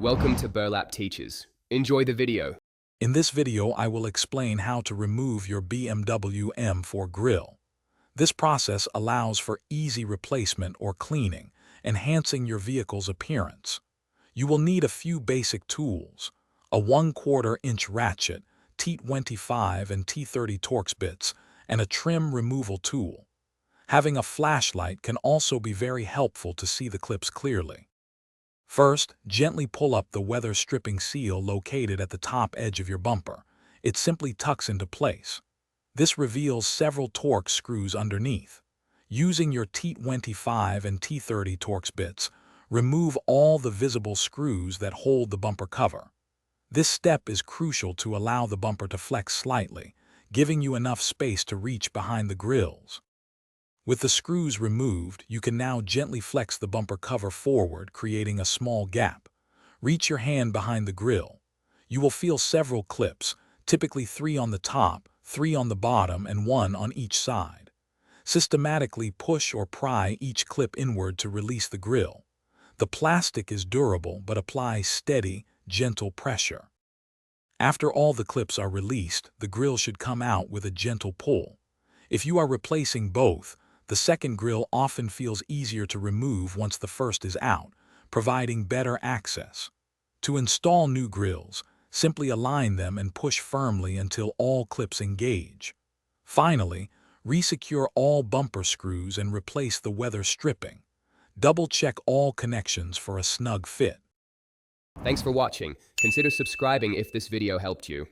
Welcome to Burlap Teachers. Enjoy the video. In this video, I will explain how to remove your BMW M4 grille. This process allows for easy replacement or cleaning, enhancing your vehicle's appearance. You will need a few basic tools: a 1/4 inch ratchet, T25 and T30 Torx bits, and a trim removal tool. Having a flashlight can also be very helpful to see the clips clearly. First, gently pull up the weather stripping seal located at the top edge of your bumper. It simply tucks into place. This reveals several Torx screws underneath. Using your T25 and T30 Torx bits, remove all the visible screws that hold the bumper cover. This step is crucial to allow the bumper to flex slightly, giving you enough space to reach behind the grilles. With the screws removed, you can now gently flex the bumper cover forward, creating a small gap. Reach your hand behind the grille. You will feel several clips, typically 3 on the top, 3 on the bottom, and 1 on each side. Systematically push or pry each clip inward to release the grille. The plastic is durable but applies steady, gentle pressure. After all the clips are released, the grille should come out with a gentle pull. If you are replacing both, the second grille often feels easier to remove once the first is out, providing better access. To install new grilles, simply align them and push firmly until all clips engage. Finally, resecure all bumper screws and replace the weather stripping. Double-check all connections for a snug fit. Thanks for watching. Consider subscribing if this video helped you.